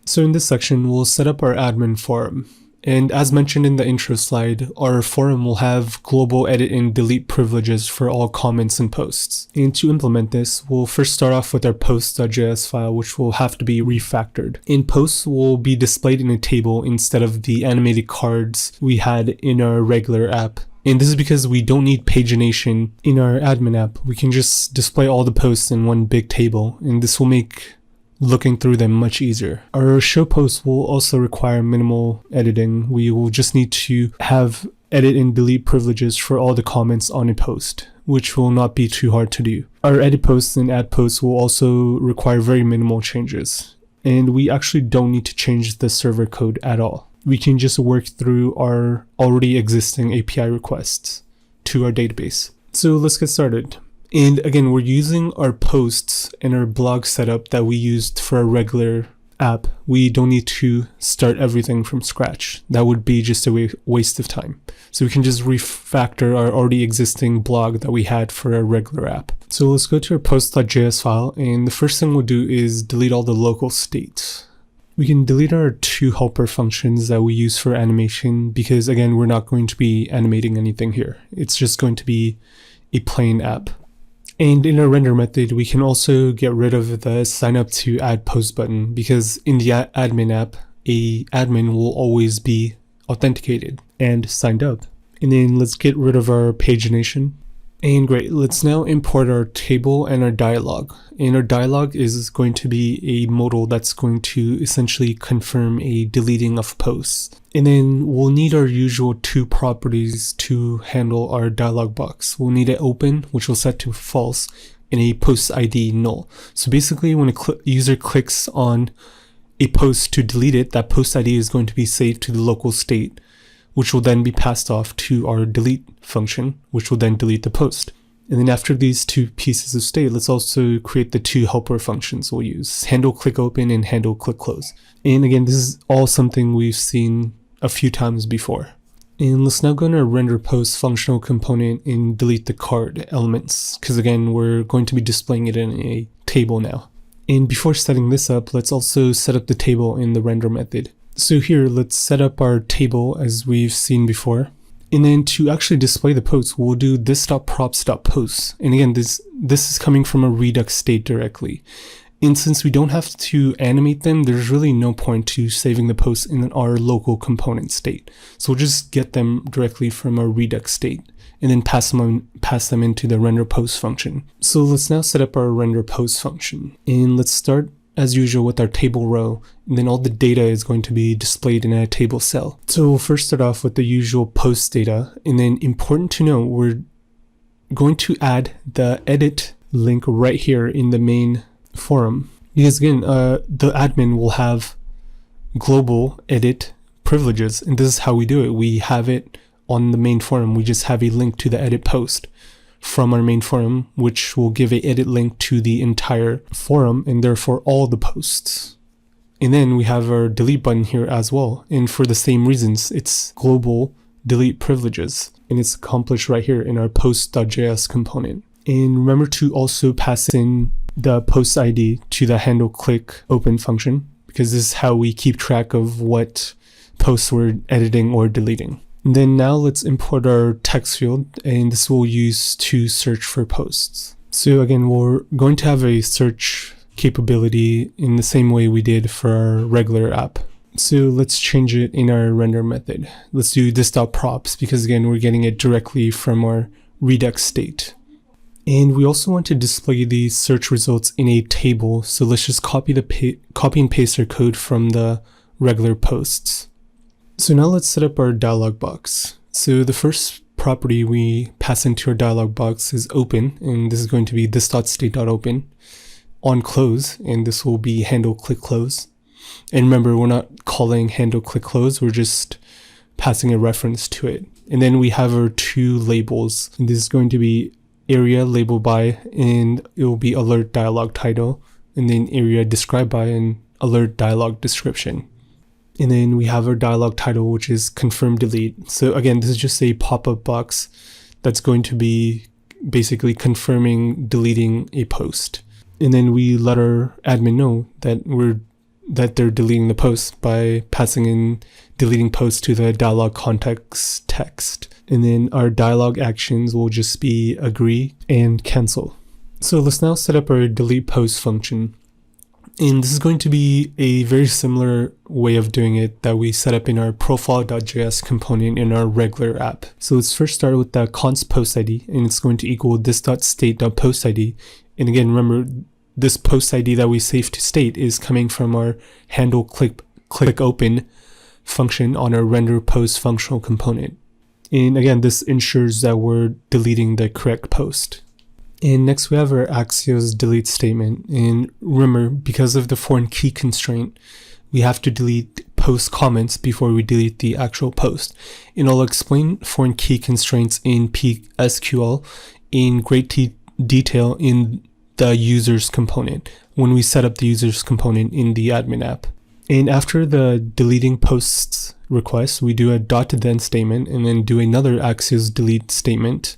So in this section, we'll set up our admin forum. And as mentioned in the intro slide, our forum will have global edit and delete privileges for all comments and posts. And to implement this, we'll first start off with our post.js file, which will have to be refactored. And posts will be displayed in a table instead of the animated cards we had in our regular app. And this is because we don't need pagination in our admin app. We can just display all the posts in one big table, and this will make looking through them much easier. Our show posts will also require minimal editing. We will just need to have edit and delete privileges for all the comments on a post, which will not be too hard to do. Our edit posts and add posts will also require very minimal changes, and we actually don't need to change the server code at all. We can just work through our already existing API requests to our database. So let's get started. And again, we're using our posts and our blog setup that we used for our regular app. We don't need to start everything from scratch. That would be just a waste of time. So we can just refactor our already existing blog that we had for our regular app. So let's go to our post.js file, and the first thing we'll do is delete all the local states. We can delete our two helper functions that we use for animation because, again, we're not going to be animating anything here. It's just going to be a plain app. And in our render method, we can also get rid of the sign up to add post button because in the admin app, a admin will always be authenticated and signed up. And then let's get rid of our pagination. And great, let's now import our table and our dialog. And our dialog is going to be a modal that's going to essentially confirm a deleting of posts. And then we'll need our usual two properties to handle our dialog box. We'll need an open, which will set to false, and a post ID null. So basically when a user clicks on a post to delete it, that post ID is going to be saved to the local state, which will then be passed off to our delete function, which will then delete the post. And then after these two pieces of state, let's also create the two helper functions we'll use, handle click open and handle click close. And again, this is all something we've seen a few times before. And let's now go into our render post functional component and delete the card elements, because again, we're going to be displaying it in a table now. And before setting this up, let's also set up the table in the render method. So here, let's set up our table as we've seen before. And then to actually display the posts, we'll do this.props.posts. And again, this is coming from a Redux state directly. And since we don't have to animate them, there's really no point to saving the posts in our local component state. So we'll just get them directly from our Redux state and then pass them into the render post function. So let's now set up our render post function. And let's start as usual with our table row, and then all the data is going to be displayed in a table cell. So we'll first start off with the usual post data, and then important to note, we're going to add the edit link right here in the main forum, because again, the admin will have global edit privileges, and this is how we do it. We have it on the main forum. We just have a link to the edit post from our main forum, which will give a edit link to the entire forum and therefore all the posts. And then we have our delete button here as well. And for the same reasons, it's global delete privileges, and it's accomplished right here in our post.js component. And remember to also pass in the post ID to the handle click open function, because this is how we keep track of what posts we're editing or deleting. And then now let's import our text field, and this we'll use to search for posts. So again, we're going to have a search capability in the same way we did for our regular app. So let's change it in our render method. Let's do this.props because again, we're getting it directly from our Redux state. And we also want to display the search results in a table. So let's just copy and paste our code from the regular posts. So now let's set up our dialog box. So the first property we pass into our dialog box is open, and this is going to be this.state.open on close, and this will be handle click close. And remember, we're not calling handle click close, we're just passing a reference to it. And then we have our two labels, and this is going to be area labeled by, and it will be alert dialog title, and then area described by and alert dialog description. And then we have our dialog title, which is confirm delete. So again, this is just a pop-up box that's going to be basically confirming deleting a post. And then we let our admin know that we're that they're deleting the post by passing in deleting post to the dialog context text. And then our dialog actions will just be agree and cancel. So let's now set up our delete post function. And this is going to be a very similar way of doing it that we set up in our profile.js component in our regular app. So let's first start with the const post ID, and it's going to equal this.state.post ID. And again, remember, this post ID that we save to state is coming from our handle click open function on our render post functional component. And again, this ensures that we're deleting the correct post. And next we have our Axios delete statement. And remember, because of the foreign key constraint, we have to delete post comments before we delete the actual post. And I'll explain foreign key constraints in PSQL in great detail in the users component when we set up the users component in the admin app. And after the deleting posts request, we do a .then statement and then do another Axios delete statement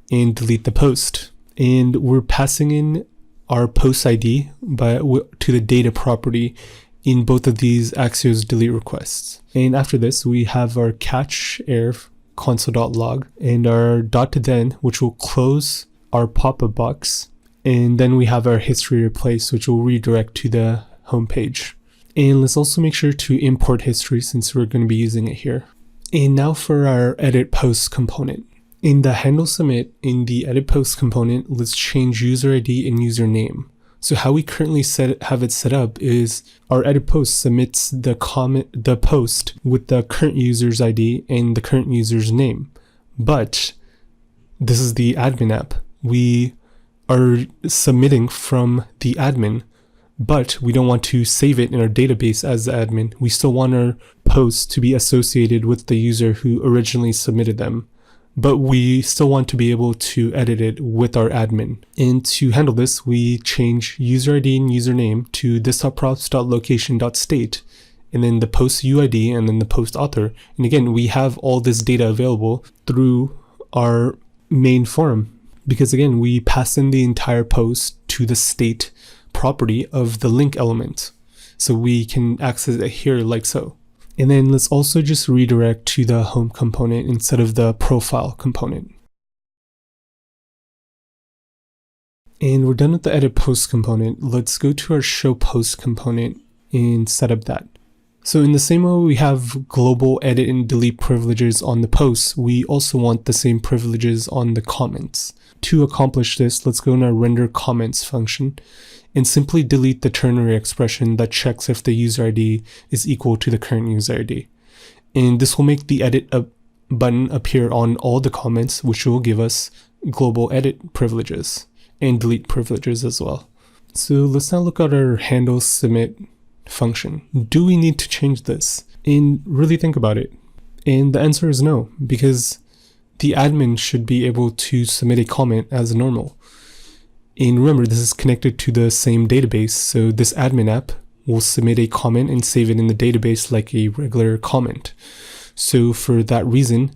and delete the post. And we're passing in our post ID to the data property in both of these Axios delete requests. And after this, we have our catch error console.log and our .then, which will close our pop-up box. And then we have our history replace, which will redirect to the home page. And let's also make sure to import history since we're going to be using it here. And now for our edit post component. In the handle submit in the edit post component, let's change user ID and username. So how we currently have it set up is our edit post submits the post with the current user's ID and the current user's name. But this is the admin app. We are submitting from the admin, but we don't want to save it in our database as the admin. We still want our posts to be associated with the user who originally submitted them, but we still want to be able to edit it with our admin. And to handle this, we change user ID and username to this.props.location.state, and then the post UID and then the post author. And again, we have all this data available through our main form, because again, we pass in the entire post to the state property of the link element. So we can access it here like so. And then let's also just redirect to the home component instead of the profile component. And we're done with the edit post component. Let's go to our show post component and set up that. So in the same way we have global edit and delete privileges on the posts, we also want the same privileges on the comments. To accomplish this, let's go in our render comments function and simply delete the ternary expression that checks if the user ID is equal to the current user ID. And this will make the edit button appear on all the comments, which will give us global edit privileges and delete privileges as well. So let's now look at our handle submit function. Do we need to change this? And really think about it. And the answer is no, because the admin should be able to submit a comment as normal. And remember, this is connected to the same database, so this admin app will submit a comment and save it in the database like a regular comment. So for that reason,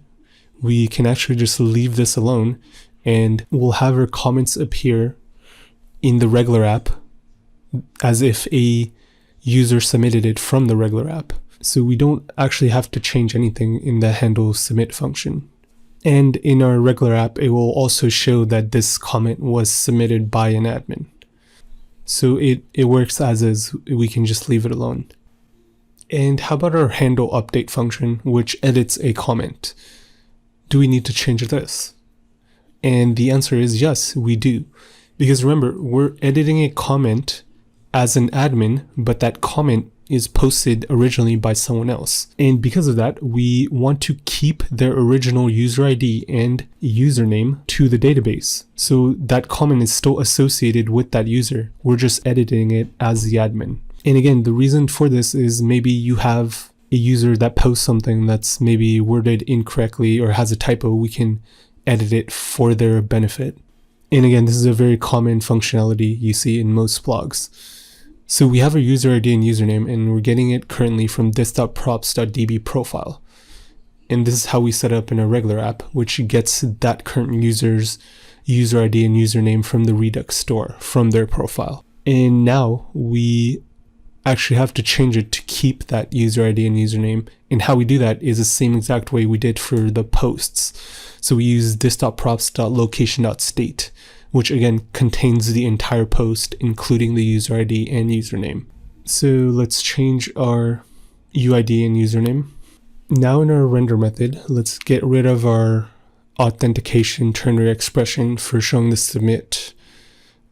we can actually just leave this alone and we'll have our comments appear in the regular app as if a user submitted it from the regular app. So we don't actually have to change anything in the handle submit function. And in our regular app, it will also show that this comment was submitted by an admin. So it works as is, we can just leave it alone. And how about our handle update function, which edits a comment? Do we need to change this? And the answer is yes, we do. Because remember, we're editing a comment as an admin, but that comment is posted originally by someone else. And because of that, we want to keep their original user ID and username to the database. So that comment is still associated with that user. We're just editing it as the admin. And again, the reason for this is maybe you have a user that posts something that's maybe worded incorrectly or has a typo. We can edit it for their benefit. And again, this is a very common functionality you see in most blogs. So we have our user ID and username, and we're getting it currently from this.props.db profile. And this is how we set up in our regular app, which gets that current user's user ID and username from the Redux store, from their profile. And now we actually have to change it to keep that user ID and username. And how we do that is the same exact way we did for the posts. So we use this.props.location.state, which again contains the entire post, including the user ID and username. So let's change our UID and username. Now in our render method, let's get rid of our authentication ternary expression for showing the submit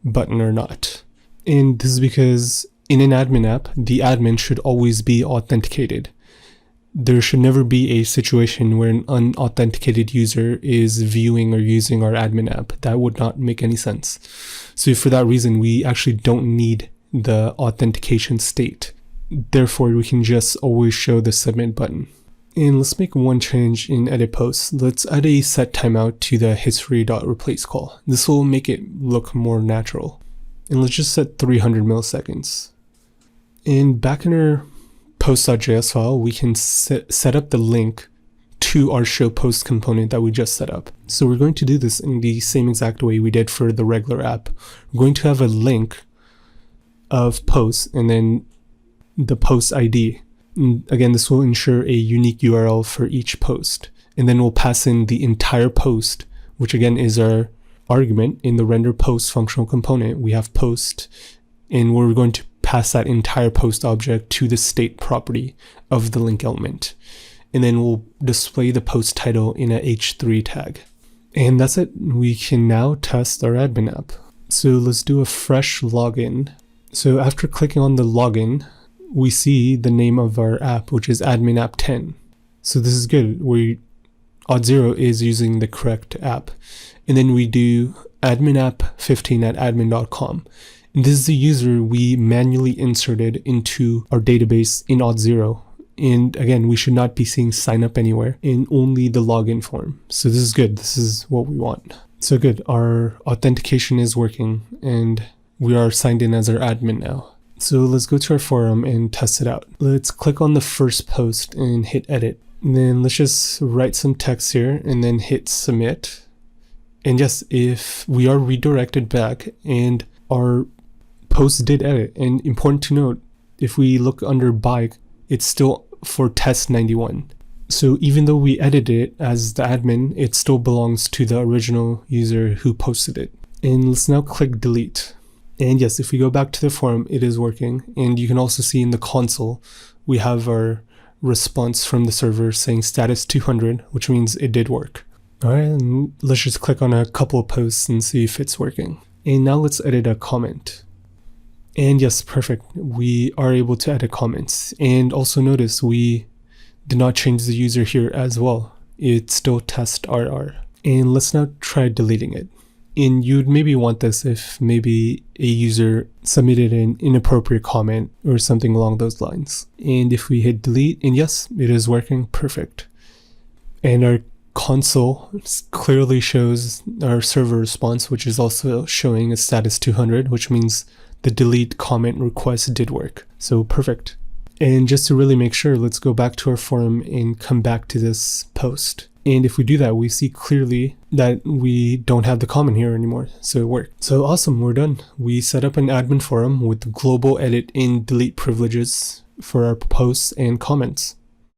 button or not. And this is because in an admin app, the admin should always be authenticated. There should never be a situation where an unauthenticated user is viewing or using our admin app. That would not make any sense. So for that reason, we actually don't need the authentication state. Therefore, we can just always show the submit button. And let's make one change in edit post. Let's add a set timeout to the history.replace call. This will make it look more natural. And let's just set 300 milliseconds. And back in our post.js file, we can set up the link to our show post component that we just set up. So we're going to do this in the same exact way we did for the regular app. We're going to have a link of posts and then the post ID. And again, this will ensure a unique URL for each post. And then we'll pass in the entire post, which again is our argument in the render post functional component. We have post, and we're going to pass that entire post object to the state property of the link element. And then we'll display the post title in a h3 tag. And that's it. We can now test our admin app. So let's do a fresh login. So after clicking on the login, we see the name of our app, which is admin app 10. So this is good. Auth0 is using the correct app. And then we do admin app 15 at admin.com. And this is the user we manually inserted into our database in Auth0. And again, we should not be seeing sign up anywhere in only the login form. So this is good. This is what we want. So good. Our authentication is working and we are signed in as our admin now. So let's go to our forum and test it out. Let's click on the first post and hit edit. And then let's just write some text here and then hit submit. And yes, if we are redirected back and our post did edit, and important to note, if we look under bike, it's still for test 91. So even though we edited it as the admin, it still belongs to the original user who posted it. And let's now click delete. And yes, if we go back to the forum, it is working. And you can also see in the console, we have our response from the server saying status 200, which means it did work. All right, and let's just click on a couple of posts and see if it's working. And now let's edit a comment. And yes, perfect. We are able to edit comments. And also notice we did not change the user here as well. It's still test RR. And let's now try deleting it. And you'd maybe want this if maybe a user submitted an inappropriate comment or something along those lines. And if we hit delete, and yes, it is working perfect. And our console clearly shows our server response, which is also showing a status 200, which means the delete comment request did work. So perfect. And just to really make sure, let's go back to our forum and come back to this post. And if we do that, we see clearly that we don't have the comment here anymore. So it worked. So awesome, we're done. We set up an admin forum with global edit and delete privileges for our posts and comments.